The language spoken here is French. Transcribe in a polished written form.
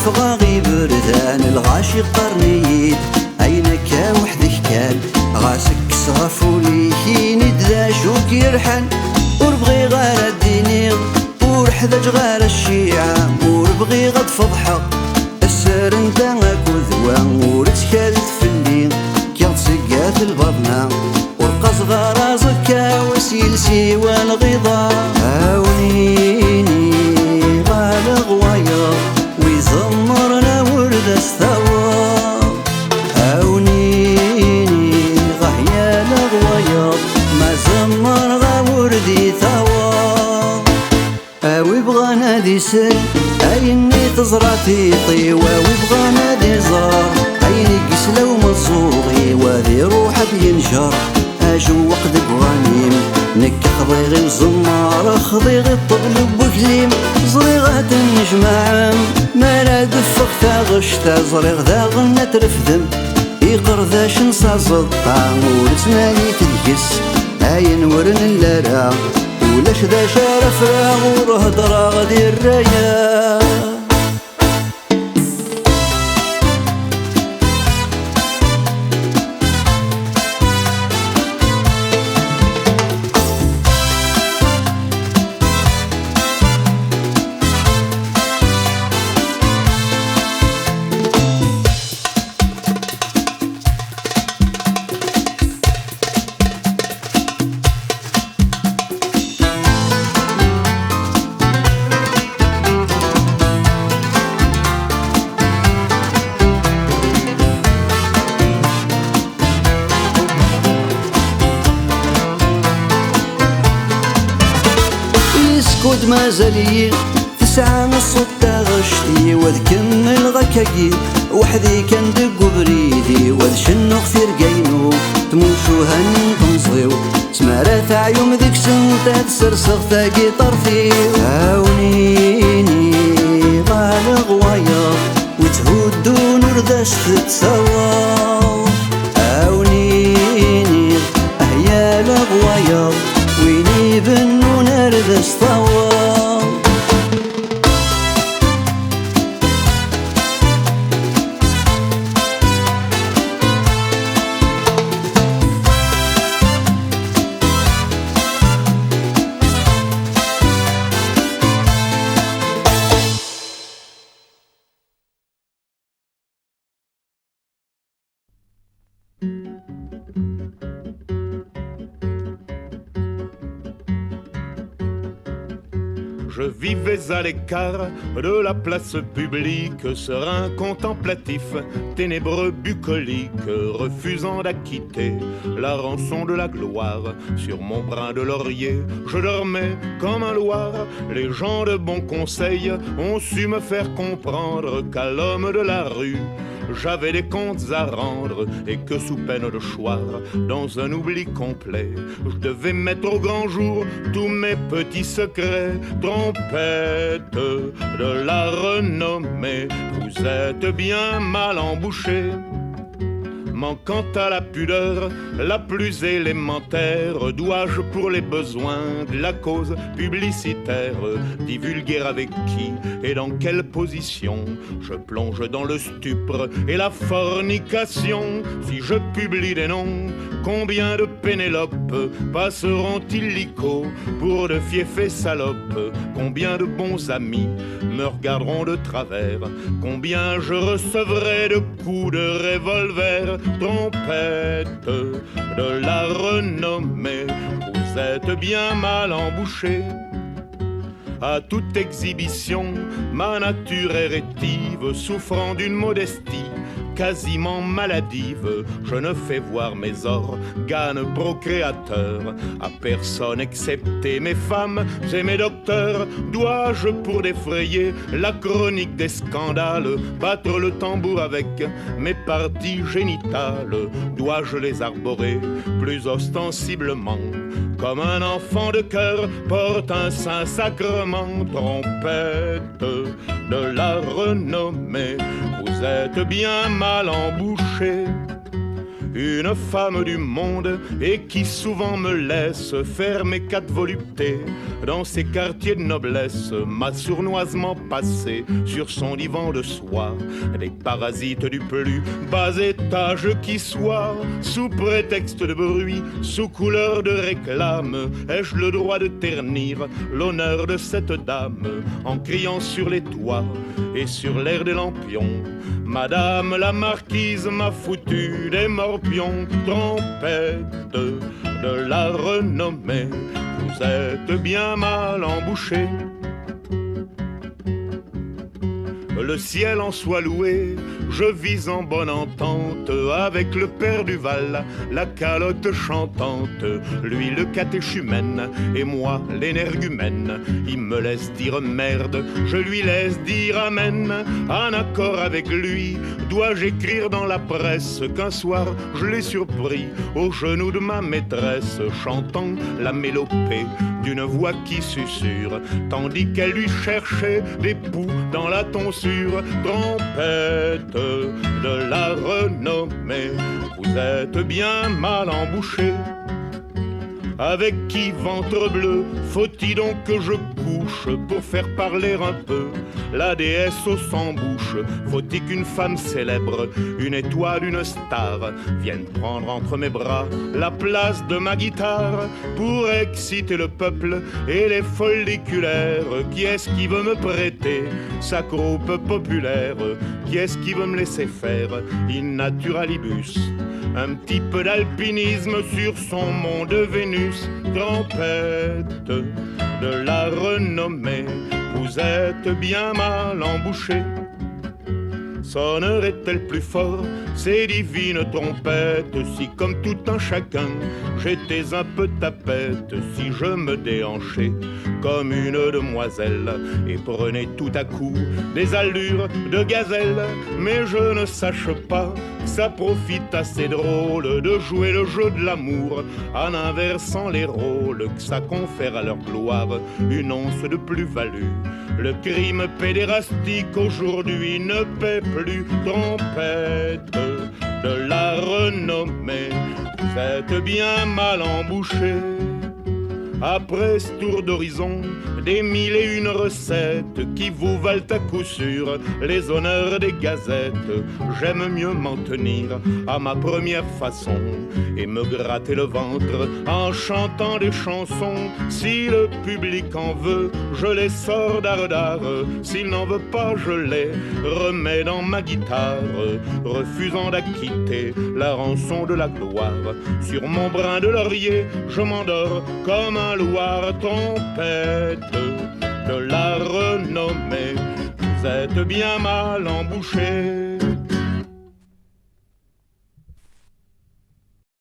فغاغي بردان الغاشي قرنيد عينك وحدك كان غاسك صغفولي كيني داشوك يرحن وربغي غير الديني ورحدج غير الشيعة وربغي غد فضحق السر انت كذوان ورتكالت في الليل كيغد سقات البطنة ورقص غرازك وسيل سوى الغضا عاونيني غالغ ويا ويزمرنا ورد استوى عاونيني غحيا لغويا ما زمر غوردي ثوى اوي بغى نادي سل عيني تزراتي طيوة ويبغى نادي زار عيني قسلة ومصوغي وذي روحك ينشر اجو وقت بغنيم نك خضيغي وزمار خضيغي الطبل بوكليم زريغة النجمعم ما لا دفق تاغشتا زريغ ذا غنى ترفدم يقر ذا شنصا زلطان ورسماني تدقس عين ورن اللارا ولاش ذا شارف راغ ورهدرا غدي الرايا كود ما زالي تسعة نص غشتي وذكمل غكاكي وحدي كان دق بريدي وذ شنو كثير قينو تموشو هن تنصيو سمارات عيوم ذيك سنتا تسرسغ تاقي طرفي عاونيني غالغ ويا وتهودو نرداش تتسوى عاونيني اهيا لغويا ويني بنو نرد استوى Je vivais à l'écart de la place publique, serein contemplatif, ténébreux bucolique, refusant d'acquitter la rançon de la gloire. Sur mon brin de laurier, je dormais comme un loir. Les gens de bon conseil ont su me faire comprendre qu'à l'homme de la rue, j'avais des comptes à rendre et que sous peine de choir, dans un oubli complet, je devais mettre au grand jour tous mes petits secrets. Trompette de la renommée, vous êtes bien mal embouchée. Manquant à la pudeur la plus élémentaire, dois-je pour les besoins de la cause publicitaire divulguer avec qui et dans quelle position je plonge dans le stupre et la fornication? Si je publie des noms, combien de Pénélope passeront illico pour de fiefs salopes? Combien de bons amis me regarderont de travers? Combien je recevrai de coups de revolver? Trompette de la renommée, vous êtes bien mal embouchée. À toute exhibition, ma nature est rétive, souffrant d'une modestie quasiment maladive, je ne fais voir mes organes procréateurs à personne excepté mes femmes et mes docteurs. Dois-je pour défrayer la chronique des scandales battre le tambour avec mes parties génitales? Dois-je les arborer plus ostensiblement comme un enfant de cœur porte un saint sacrement? Trompette de la renommée, vous êtes bien mal embouché. une femme du monde et qui souvent me laisse faire mes 4 voluptés dans ces quartiers de noblesse, m'a sournoisement passé sur son divan de soie des parasites du plus bas étage qui soit. Sous prétexte de bruit, sous couleur de réclame, ai-je le droit de ternir l'honneur de cette dame en criant sur les toits et sur l'air des lampions: Madame la marquise m'a foutu des morpions. Trompette de la renommée, vous êtes bien mal embouchée. Le ciel en soit loué, je vis en bonne entente avec le père Duval, la calotte chantante, lui le catéchumène et moi l'énergumène. Il me laisse dire merde, je lui laisse dire amen. En accord avec lui, dois-je écrire dans la presse qu'un soir je l'ai surpris au genou de ma maîtresse, chantant la mélopée d'une voix qui susurre, tandis qu'elle lui cherchait des poux dans la tonsure. Trompette de la renommée, vous êtes bien mal embouché. Avec qui, ventre bleu, faut-il donc que je couche pour faire parler un peu la déesse aux 100 bouches? Faut-il qu'une femme célèbre, une étoile, une star, vienne prendre entre mes bras la place de ma guitare pour exciter le peuple et les folliculaires? Qui est-ce qui veut me prêter sa croupe populaire? Qui est-ce qui veut me laisser faire in naturalibus un petit peu d'alpinisme sur son mont de Vénus? Trompette de la renommée, vous êtes bien mal embouchée. Sonnerait-elle plus fort ces divines trompettes si, comme tout un chacun, j'étais un peu tapette, si je me déhanchais comme une demoiselle et prenais tout à coup des allures de gazelle? Mais je ne sache pas que ça profite assez drôle de jouer le jeu de l'amour en inversant les rôles, que ça confère à leur gloire une once de plus-value. Le crime pédérastique aujourd'hui ne paie plus. Trompette de la renommée, vous êtes bien mal embouché. Après ce tour d'horizon, des 1001 recettes qui vous valent à coup sûr les honneurs des gazettes, j'aime mieux m'en tenir à ma première façon et me gratter le ventre en chantant des chansons. Si le public en veut, je les sors d'art. S'il n'en veut pas, je les remets dans ma guitare, refusant d'acquitter la rançon de la gloire. Sur mon brin de laurier, je m'endors comme un Loire. Trompette de la renommée, vous êtes bien mal embouchée.